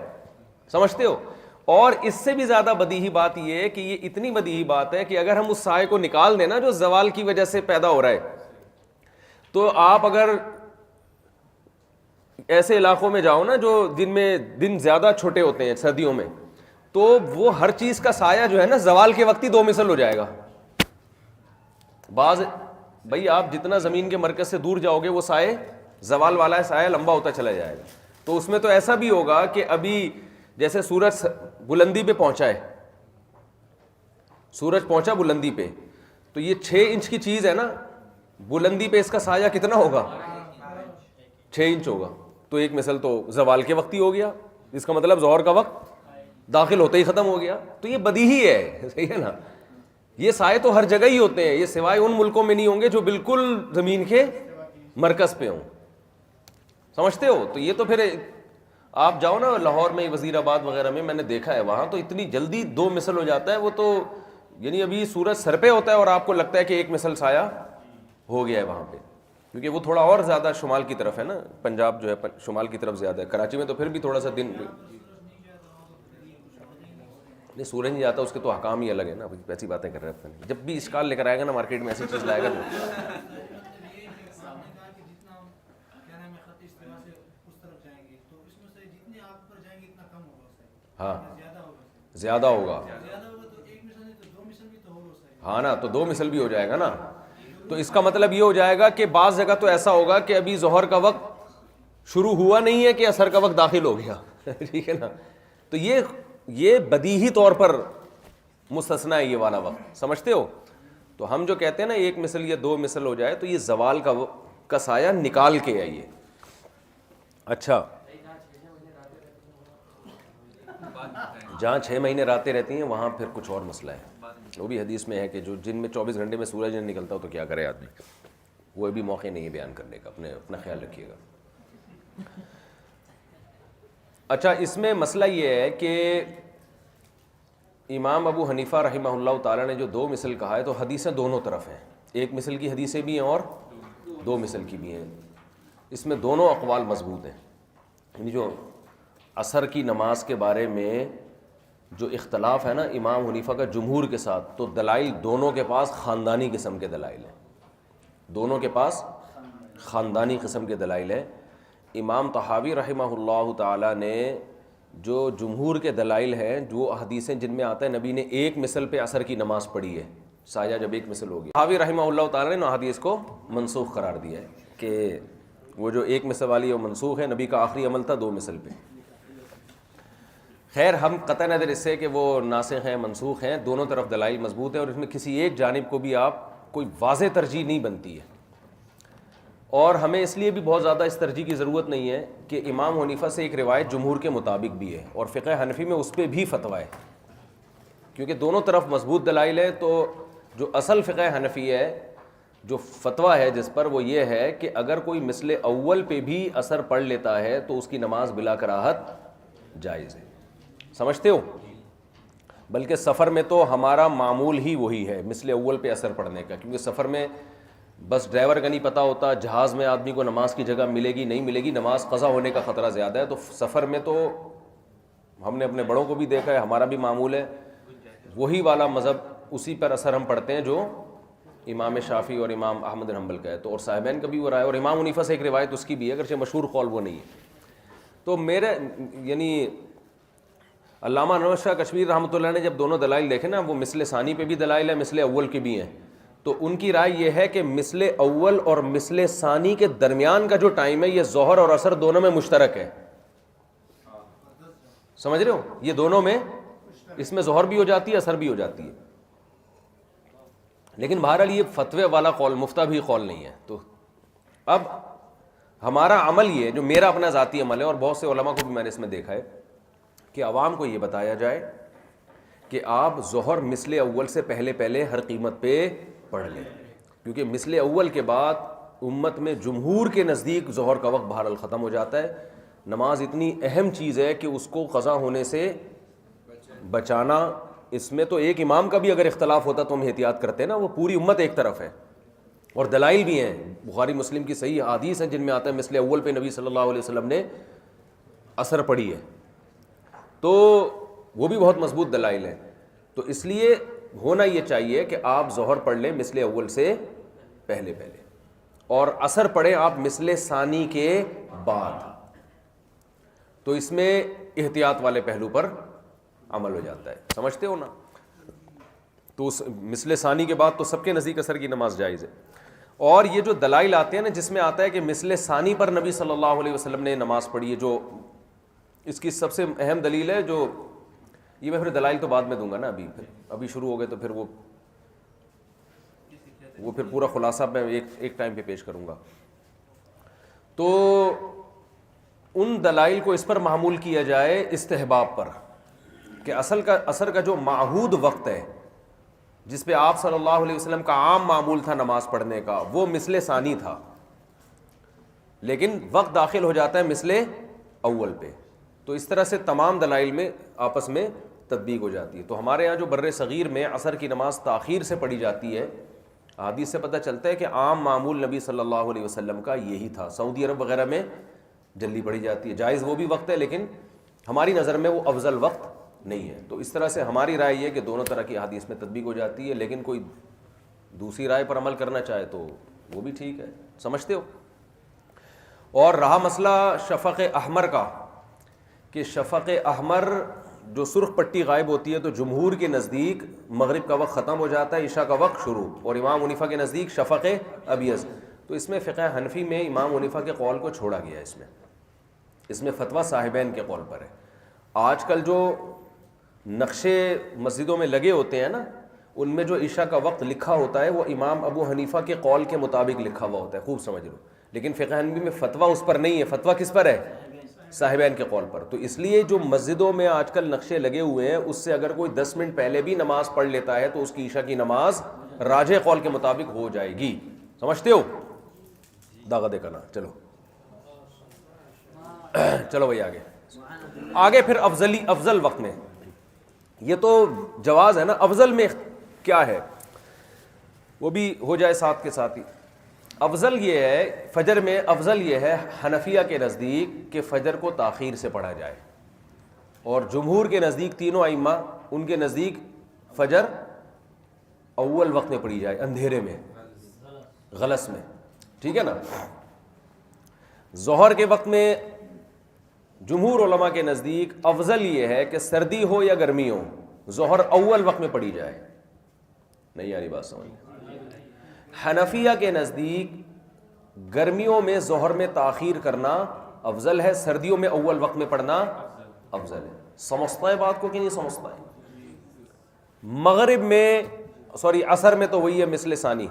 سمجھتے ہو؟ اور اس سے بھی زیادہ بدیہی بات یہ ہے کہ یہ اتنی بدیہی بات ہے کہ اگر ہم اس سائے کو نکال دیں نا جو زوال کی وجہ سے پیدا ہو رہا ہے، تو آپ اگر ایسے علاقوں میں جاؤ نا جو جن میں دن زیادہ چھوٹے ہوتے ہیں سردیوں میں، تو وہ ہر چیز کا سایہ جو ہے نا زوال کے وقت ہی 2 مثل ہو جائے گا. بھائی آپ جتنا زمین کے مرکز سے دور جاؤ گے وہ سائے زوال والا سایہ لمبا ہوتا چلا جائے گا. تو اس میں تو ایسا بھی ہوگا کہ ابھی جیسے سورج بلندی پہ پہنچا ہے، سورج پہنچا بلندی پہ، تو یہ 6 انچ کی چیز ہے نا، بلندی پہ اس کا سایہ کتنا ہوگا؟ 6 انچ ہوگا. تو 1 مثل تو زوال کے وقت ہی ہو گیا، اس کا مطلب ظہر کا وقت داخل ہوتے ہی ختم ہو گیا. تو یہ بدیہی ہے، صحیح ہے نا؟ یہ سائے تو ہر جگہ ہی ہوتے ہیں، یہ سوائے ان ملکوں میں نہیں ہوں گے جو بالکل زمین کے مرکز پہ ہوں. سمجھتے ہو؟ تو یہ تو پھر آپ جاؤ نا لاہور میں، وزیر آباد وغیرہ میں، میں نے دیکھا ہے وہاں تو اتنی جلدی 2 مثل ہو جاتا ہے. وہ تو یعنی ابھی سورج سر پہ ہوتا ہے اور آپ کو لگتا ہے کہ 1 مثل سایہ ہو گیا ہے وہاں پہ، کیونکہ وہ تھوڑا اور زیادہ شمال کی طرف ہے نا. پنجاب جو ہے شمال کی طرف زیادہ ہے، کراچی میں تو پھر بھی تھوڑا سا دن نہیں سورج نہیں جاتا، اس کے تو حکام ہی الگ ہے نا. ایسی باتیں کر رہے ہیں، جب بھی اشکال لے کر آئے گا نا مارکیٹ میں ایسی چیز لائے گا ہاں زیادہ ہوگا. ہاں نا، تو 2 مثل بھی ہو جائے گا نا. تو اس کا مطلب یہ ہو جائے گا کہ بعض جگہ تو ایسا ہوگا کہ ابھی ظہر کا وقت شروع ہوا نہیں ہے کہ عصر کا وقت داخل ہو گیا. ٹھیک ہے نا؟ تو یہ بدیہی طور پر مستثنا ہے یہ والا وقت. سمجھتے ہو؟ تو ہم جو کہتے ہیں نا 1 مثل یا 2 مثل ہو جائے تو یہ زوال کا سایہ نکال کے ہے یہ. اچھا، جہاں 6 مہینے راتیں رہتی ہیں وہاں پھر کچھ اور مسئلہ ہے. وہ بھی حدیث میں ہے کہ جن میں 24 گھنٹے میں سورج نہیں نکلتا ہو تو کیا کرے آدمی. وہ بھی موقع نہیں ہے بیان کرنے کا، اپنا خیال رکھیے گا. اچھا، اس میں مسئلہ یہ ہے کہ امام ابو حنیفہ رحمہ اللہ تعالیٰ نے جو 2 مثل کہا ہے تو حدیثیں دونوں طرف ہیں. 1 مثل کی حدیثیں بھی ہیں اور 2 مثل کی بھی ہیں. اس میں دونوں اقوال مضبوط ہیں. یعنی جو عصر کی نماز کے بارے میں جو اختلاف ہے نا امام حنیفہ کا جمہور کے ساتھ, تو دلائل دونوں کے پاس خاندانی قسم کے دلائل ہیں. دونوں کے پاس خاندانی قسم کے دلائل ہیں. امام طحاوی رحمہ اللہ تعالی نے جو جمہور کے دلائل ہیں, جو حدیثیں جن میں آتا ہے نبی نے 1 مثل پہ عصر کی نماز پڑھی ہے, سایہ جب 1 مثل ہوگی, طحاوی رحمہ اللہ تعالی نے حدیث کو منسوخ قرار دیا ہے کہ وہ جو 1 مثل والی وہ منسوخ ہے, نبی کا آخری عمل تھا 2 مثل پہ. خیر ہم قطع نظر اس سے کہ وہ ناسخ ہیں منسوخ ہیں, دونوں طرف دلائل مضبوط ہیں, اور اس میں کسی ایک جانب کو بھی آپ کوئی واضح ترجیح نہیں بنتی ہے. اور ہمیں اس لیے بھی بہت زیادہ اس ترجیح کی ضرورت نہیں ہے کہ امام حنیفہ سے ایک روایت جمہور کے مطابق بھی ہے, اور فقہ حنفی میں اس پہ بھی فتویٰ ہے, کیونکہ دونوں طرف مضبوط دلائل ہے. تو جو اصل فقہ حنفی ہے, جو فتویٰ ہے جس پر, وہ یہ ہے کہ اگر کوئی مثل اول پہ بھی اثر پڑھ لیتا ہے تو اس کی نماز بلا کراہت جائز ہے. سمجھتے ہو؟ بلکہ سفر میں تو ہمارا معمول ہی وہی ہے مثل اول پہ اثر پڑنے کا, کیونکہ سفر میں بس ڈرائیور کا نہیں پتہ ہوتا, جہاز میں آدمی کو نماز کی جگہ ملے گی نہیں ملے گی, نماز قضا ہونے کا خطرہ زیادہ ہے. تو سفر میں تو ہم نے اپنے بڑوں کو بھی دیکھا ہے, ہمارا بھی معمول ہے وہی والا مذہب, اسی پر اثر ہم پڑھتے ہیں جو امام شافعی اور امام احمد بن حنبل کا ہے. تو اور صاحبین کا بھی وہ رائے, اور امام حنیفہ سے ایک روایت اس کی بھی ہے, اگرچہ مشہور قول وہ نہیں ہے. تو میرے یعنی علامہ انور شاہ کشمیری رحمۃ اللہ نے جب دونوں دلائل دیکھے نا, وہ مثل ثانی پہ بھی دلائل ہے, مثل اول کے بھی ہیں, تو ان کی رائے یہ ہے کہ مثل اول اور مثل ثانی کے درمیان کا جو ٹائم ہے یہ ظہر اور عصر دونوں میں مشترک ہے. سمجھ رہے ہو؟ یہ دونوں میں, اس میں ظہر بھی ہو جاتی ہے عصر بھی ہو جاتی ہے. لیکن بہرحال یہ فتوے والا قول, مفتہ بھی قول نہیں ہے. تو اب ہمارا عمل یہ, جو میرا اپنا ذاتی عمل ہے, اور بہت سے علماء کو بھی میں نے اس میں دیکھا ہے, کہ عوام کو یہ بتایا جائے کہ آپ ظہر مثل اول سے پہلے ہر قیمت پہ پڑھ لیں, کیونکہ مثل اول کے بعد امت میں جمہور کے نزدیک ظہر کا وقت بہرحال ختم ہو جاتا ہے. نماز اتنی اہم چیز ہے کہ اس کو قضا ہونے سے بچانا, اس میں تو ایک امام کا بھی اگر اختلاف ہوتا تو ہم احتیاط کرتے ہیں نا, وہ پوری امت ایک طرف ہے. اور دلائل بھی ہیں, بخاری مسلم کی صحیح حدیث ہیں جن میں آتا ہے مثل اول پہ نبی صلی اللہ علیہ وسلم نے اثر پڑھی ہے, تو وہ بھی بہت مضبوط دلائل ہیں. تو اس لیے ہونا یہ چاہیے کہ آپ ظہر پڑھ لیں مثل اول سے پہلے, اور عصر پڑھیں آپ مثل ثانی کے بعد. تو اس میں احتیاط والے پہلو پر عمل ہو جاتا ہے. سمجھتے ہو نا؟ تو اس مثل ثانی کے بعد تو سب کے نزدیک عصر کی نماز جائز ہے. اور یہ جو دلائل آتے ہیں نا جس میں آتا ہے کہ مثل ثانی پر نبی صلی اللہ علیہ وسلم نے نماز پڑھی ہے, جو اس کی سب سے اہم دلیل ہے, جو یہ میں پھر دلائل تو بعد میں دوں گا نا, ابھی شروع ہو گئے تو پھر وہ پھر پورا خلاصہ میں ایک ٹائم پہ پیش کروں گا. تو ان دلائل کو اس پر معمول کیا جائے استحباب پر, کہ عصر کا جو معہود وقت ہے جس پہ آپ صلی اللہ علیہ وسلم کا عام معمول تھا نماز پڑھنے کا, وہ مثل ثانی تھا, لیکن وقت داخل ہو جاتا ہے مثل اول پہ. تو اس طرح سے تمام دلائل میں آپس میں تطبیق ہو جاتی ہے. تو ہمارے یہاں جو بر صغیر میں عصر کی نماز تاخیر سے پڑھی جاتی ہے, حدیث سے پتہ چلتا ہے کہ عام معمول نبی صلی اللہ علیہ وسلم کا یہی تھا. سعودی عرب وغیرہ میں جلدی پڑھی جاتی ہے, جائز وہ بھی وقت ہے, لیکن ہماری نظر میں وہ افضل وقت نہیں ہے. تو اس طرح سے ہماری رائے یہ کہ دونوں طرح کی حدیث میں تطبیق ہو جاتی ہے, لیکن کوئی دوسری رائے پر عمل کرنا چاہے تو وہ بھی ٹھیک ہے. سمجھتے ہو؟ اور رہا مسئلہ شفق احمر کا, کہ شفق احمر جو سرخ پٹی غائب ہوتی ہے تو جمہور کے نزدیک مغرب کا وقت ختم ہو جاتا ہے, عشاء کا وقت شروع, اور امام حنیفہ کے نزدیک شفق ابیض. تو اس میں فقہ حنفی میں امام حنیفہ کے قول کو چھوڑا گیا ہے. اس میں فتویٰ صاحبین کے قول پر ہے. آج کل جو نقشے مسجدوں میں لگے ہوتے ہیں نا, ان میں جو عشاء کا وقت لکھا ہوتا ہے وہ امام ابو حنیفہ کے قول کے مطابق لکھا ہوا ہوتا ہے, خوب سمجھ لو. لیکن فقہ حنفی میں فتویٰ اس پر نہیں ہے, فتویٰ کس پر ہے؟ صاحبین کے قول پر. تو اس لیے جو مسجدوں میں آج کل نقشے لگے ہوئے ہیں, اس سے اگر کوئی 10 منٹ پہلے بھی نماز پڑھ لیتا ہے تو اس کی عشاء کی نماز راجح قول کے مطابق ہو جائے گی. سمجھتے ہو؟ داغا دے کرنا. چلو بھائی آگے پھر افضل وقت میں, یہ تو جواز ہے نا, افضل میں کیا ہے وہ بھی ہو جائے ساتھ کے ساتھ ہی. افضل یہ ہے فجر میں، افضل یہ ہے حنفیہ کے نزدیک کہ فجر کو تاخیر سے پڑھا جائے، اور جمہور کے نزدیک تینوں ائمہ ان کے نزدیک فجر اول وقت میں پڑھی جائے، اندھیرے میں، غلس میں، ٹھیک ہے نا۔ ظہر کے وقت میں جمہور علماء کے نزدیک افضل یہ ہے کہ سردی ہو یا گرمی ہو، ظہر اول وقت میں پڑھی جائے۔ نہیں آ رہی بات سمجھ؟ حنفیہ کے نزدیک گرمیوں میں ظہر میں تاخیر کرنا افضل ہے، سردیوں میں اول وقت میں پڑھنا افضل ہے۔ سمجھتا ہے بات کو کہ نہیں سمجھتا ہے؟ مغرب میں عصر میں تو وہی ہے مثل ثانی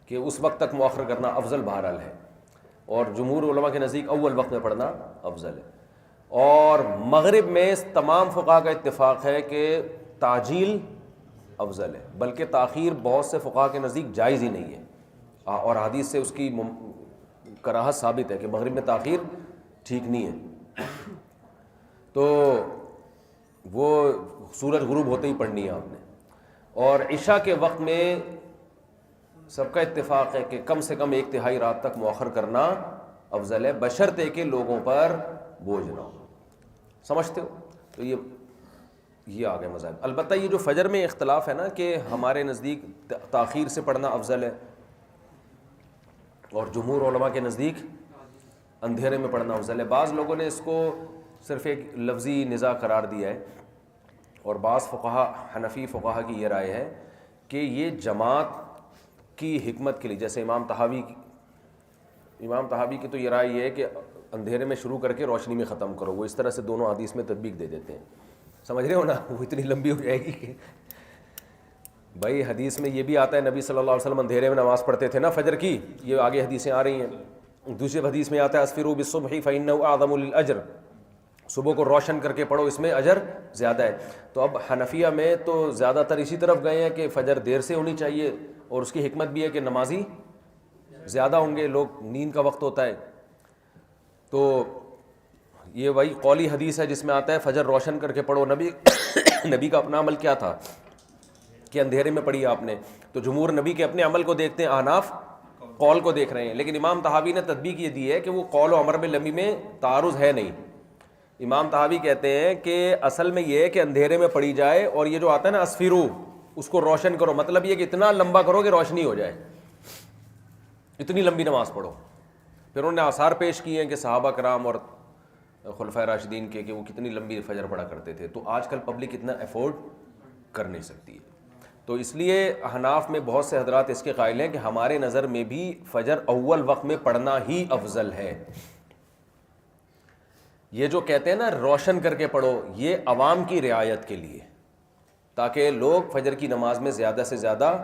کہ اس وقت تک مؤخر کرنا افضل بہرحال ہے، اور جمہور علماء کے نزدیک اول وقت میں پڑھنا افضل ہے۔ اور مغرب میں تمام فقہاء کا اتفاق ہے کہ تعجیل افضل ہے، بلکہ تاخیر بہت سے فقہاء کے نزدیک جائز ہی نہیں ہے، اور حدیث سے اس کی کراہت ثابت ہے کہ مغرب میں تاخیر ٹھیک نہیں ہے۔ تو وہ سورج غروب ہوتے ہی پڑھنی ہے آپ نے۔ اور عشاء کے وقت میں سب کا اتفاق ہے کہ کم سے کم 1/3 رات تک مؤخر کرنا افضل ہے، بشرطے کہ لوگوں پر بوجھ نہ ہو۔ سمجھتے ہو؟ تو یہ آگے مذاہب۔ البتہ یہ جو فجر میں اختلاف ہے نا کہ ہمارے نزدیک تاخیر سے پڑھنا افضل ہے، اور جمہور علماء کے نزدیک اندھیرے میں پڑھنا افضل ہے۔ بعض لوگوں نے اس کو صرف ایک لفظی نزاع قرار دیا ہے، اور بعض فقہا حنفی فقہا کی یہ رائے ہے کہ یہ جماعت کی حکمت کے لیے، جیسے امام طحاوی کی تو یہ رائے یہ ہے کہ اندھیرے میں شروع کر کے روشنی میں ختم کرو، وہ اس طرح سے دونوں حدیث میں تطبیق دے دیتے ہیں۔ سمجھ رہے ہو نا؟ وہ اتنی لمبی ہو جائے گی کہ بھائی حدیث میں یہ بھی آتا ہے نبی صلی اللہ علیہ وسلم اندھیرے میں نماز پڑھتے تھے نا فجر کی، یہ آگے حدیثیں آ رہی ہیں۔ دوسری حدیث میں آتا ہے اسفروا بالصبح فإنه أعظم للأجر، صبح کو روشن کر کے پڑھو، اس میں اجر زیادہ ہے۔ تو اب حنفیہ میں تو زیادہ تر اسی طرف گئے ہیں کہ فجر دیر سے ہونی چاہیے، اور اس کی حکمت بھی ہے کہ نمازی زیادہ ہوں گے، لوگ نیند کا وقت ہوتا ہے۔ تو یہ وہی قولی حدیث ہے جس میں آتا ہے فجر روشن کر کے پڑھو۔ نبی کا اپنا عمل کیا تھا کہ اندھیرے میں پڑھی آپ نے، تو جمہور نبی کے اپنے عمل کو دیکھتے ہیں، احناف قول کو دیکھ رہے ہیں۔ لیکن امام طحاوی نے تطبیق یہ دی ہے کہ وہ قول و امر میں لمبی میں تعارض ہے نہیں۔ امام طحاوی کہتے ہیں کہ اصل میں یہ ہے کہ اندھیرے میں پڑھی جائے، اور یہ جو آتا ہے نا اسفرو، اس کو روشن کرو، مطلب یہ کہ اتنا لمبا کرو کہ روشنی ہو جائے، اتنی لمبی نماز پڑھو۔ پھر انہوں نے آثار پیش کیے ہیں کہ صحابہ کرام اور خلفائے راشدین کے کہ وہ کتنی لمبی فجر پڑھا کرتے تھے، تو آج کل پبلک اتنا افورڈ کر نہیں سکتی ہے۔ تو اس لیے احناف میں بہت سے حضرات اس کے قائل ہیں کہ ہمارے نظر میں بھی فجر اول وقت میں پڑھنا ہی افضل ہے۔ یہ جو کہتے ہیں نا روشن کر کے پڑھو، یہ عوام کی رعایت کے لیے، تاکہ لوگ فجر کی نماز میں زیادہ سے زیادہ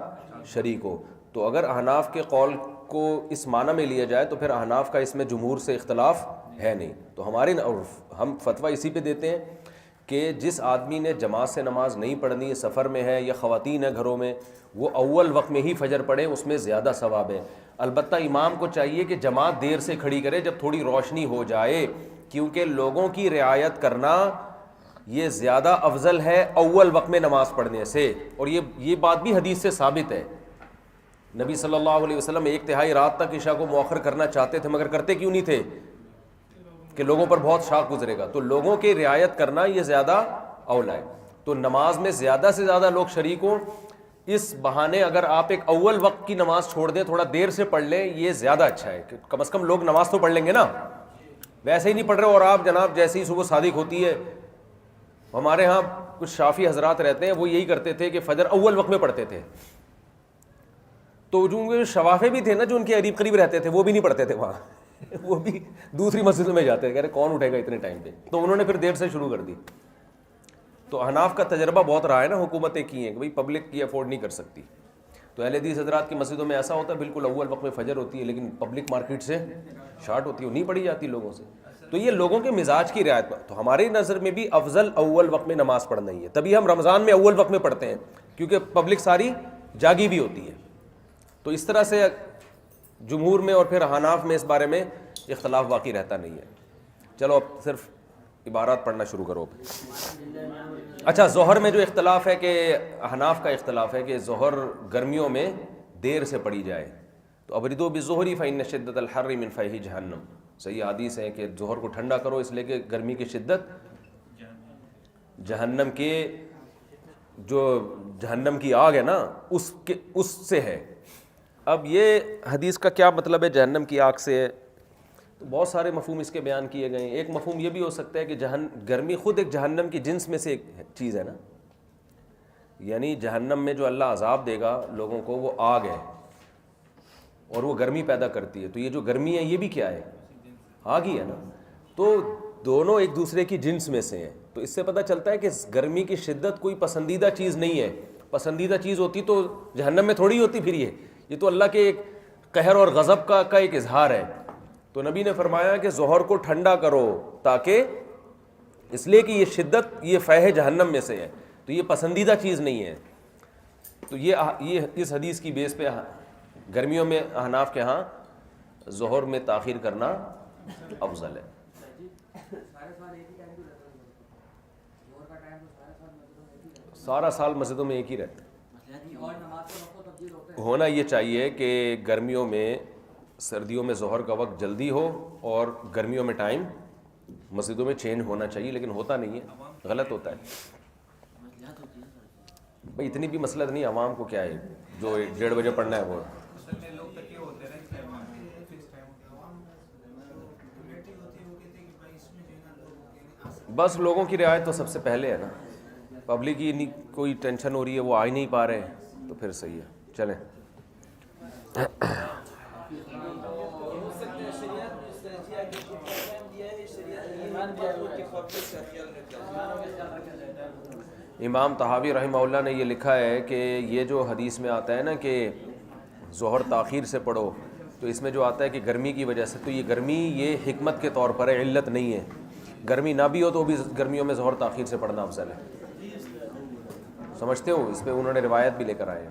شریک ہو۔ تو اگر احناف کے قول کو اس معنی میں لیا جائے تو پھر احناف کا اس میں جمہور سے اختلاف ہے نہیں۔ تو ہم فتویٰ اسی پہ دیتے ہیں کہ جس آدمی نے جماعت سے نماز نہیں پڑھنی، سفر میں ہے یا خواتین ہیں گھروں میں، وہ اول وقت میں ہی فجر پڑھے، اس میں زیادہ ثواب ہے۔ البتہ امام کو چاہیے کہ جماعت دیر سے کھڑی کرے جب تھوڑی روشنی ہو جائے، کیونکہ لوگوں کی رعایت کرنا یہ زیادہ افضل ہے اول وقت میں نماز پڑھنے سے۔ اور یہ بات بھی حدیث سے ثابت ہے۔ نبی صلی اللہ علیہ وسلم 1/3 رات تک عشاء کو مؤخر کرنا چاہتے تھے، مگر کرتے کیوں نہیں تھے؟ کہ لوگوں پر بہت شاق گزرے گا۔ تو لوگوں کی رعایت کرنا یہ زیادہ اولا ہے۔ تو نماز میں زیادہ سے زیادہ لوگ شریک ہوں، اس بہانے اگر آپ ایک اول وقت کی نماز چھوڑ دیں، تھوڑا دیر سے پڑھ لیں، یہ زیادہ اچھا ہے کہ کم از کم لوگ نماز تو پڑھ لیں گے نا۔ ویسے ہی نہیں پڑھ رہے اور آپ جناب جیسے ہی صبح صادق ہوتی ہے، ہمارے ہاں کچھ شافی حضرات رہتے ہیں، وہ یہی کرتے تھے کہ فجر اول وقت میں پڑھتے تھے۔ تو جو شوافے بھی تھے نا جو ان کے قریب قریب رہتے تھے، وہ بھی نہیں پڑھتے تھے وہاں، وہ بھی دوسری مسجد میں جاتے تھے، کہہ رہے کون اٹھے گا اتنے ٹائم پہ، تو انہوں نے پھر دیر سے شروع کر دی۔ تو احناف کا تجربہ بہت رہا ہے نا، حکومتیں کی ہیں کہ بھئی پبلک کی افورڈ نہیں کر سکتی، تو اہل حدیث حضرات کی مسجدوں میں ایسا ہوتا ہے بالکل اول وقت میں فجر ہوتی ہے، لیکن پبلک مارکیٹ سے شارٹ ہوتی ہے، وہ نہیں پڑھی جاتی لوگوں سے۔ تو یہ لوگوں کے مزاج کی رعایت پر، تو ہماری نظر میں بھی افضل اول وقت میں نماز پڑھنا ہی ہے۔ تبھی ہم رمضان میں اول وقت میں پڑھتے ہیں کیونکہ پبلک ساری جاگی بھی ہوتی ہے۔ تو اس طرح سے جمہور میں اور پھر احناف میں اس بارے میں اختلاف باقی رہتا نہیں ہے۔ چلو اب صرف عبارات پڑھنا شروع کرو۔ اچھا، ظہر میں جو اختلاف ہے کہ احناف کا اختلاف ہے کہ ظہر گرمیوں میں دیر سے پڑھی جائے، تو ابردو بالظہر فإن شدۃ الحر من فیہ جہنم، صحیح حدیث ہے کہ ظہر کو ٹھنڈا کرو اس لیے کہ گرمی کی شدت جہنم کے جو جہنم کی آگ ہے نا اس سے ہے۔ اب یہ حدیث کا کیا مطلب ہے جہنم کی آگ سے ہے؟ تو بہت سارے مفہوم اس کے بیان کیے گئے ہیں۔ ایک مفہوم یہ بھی ہو سکتا ہے کہ گرمی خود ایک جہنم کی جنس میں سے ایک چیز ہے نا، یعنی جہنم میں جو اللہ عذاب دے گا لوگوں کو وہ آگ ہے اور وہ گرمی پیدا کرتی ہے، تو یہ جو گرمی ہے یہ بھی کیا ہے؟ آگ ہی ہے نا، تو دونوں ایک دوسرے کی جنس میں سے ہیں۔ تو اس سے پتہ چلتا ہے کہ گرمی کی شدت کوئی پسندیدہ چیز نہیں ہے، پسندیدہ چیز ہوتی تو جہنم میں تھوڑی ہوتی، پھر یہ تو اللہ کے ایک قہر اور غضب کا ایک اظہار ہے۔ تو نبی نے فرمایا کہ ظہر کو ٹھنڈا کرو، تاکہ اس لیے کہ یہ شدت یہ فیح جہنم میں سے ہے، تو یہ پسندیدہ چیز نہیں ہے۔ تو یہ اس حدیث کی بیس پہ گرمیوں میں احناف کے ہاں ظہر میں تاخیر کرنا افضل ہے۔ سارا سال مسجدوں میں ایک ہی رہتا ہے۔ ہونا یہ چاہیے کہ گرمیوں میں سردیوں میں ظہر کا وقت جلدی ہو اور گرمیوں میں ٹائم مسجدوں میں چینج ہونا چاہیے، لیکن ہوتا نہیں ہے، غلط ہوتا ہے۔ بھائی اتنی بھی مسئلہ نہیں، عوام کو کیا ہے جو 1:30 بجے پڑھنا ہے وہ۔ بس لوگوں کی رعایت تو سب سے پہلے ہے نا، پبلک کی کوئی ٹینشن ہو رہی ہے وہ آ ہی نہیں پا رہے تو پھر صحیح ہے، چلیں۔ امام طحاوی رحمہ اللہ نے یہ لکھا ہے کہ یہ جو حدیث میں آتا ہے نا کہ ظہر تاخیر سے پڑھو، تو اس میں جو آتا ہے کہ گرمی کی وجہ سے، تو یہ گرمی یہ حکمت کے طور پر ہے، علت نہیں ہے۔ گرمی نہ بھی ہو تو بھی گرمیوں میں ظہر تاخیر سے پڑھنا افضل ہے، سمجھتے ہو؟ اس پہ انہوں نے روایت بھی لے کر آئے ہیں۔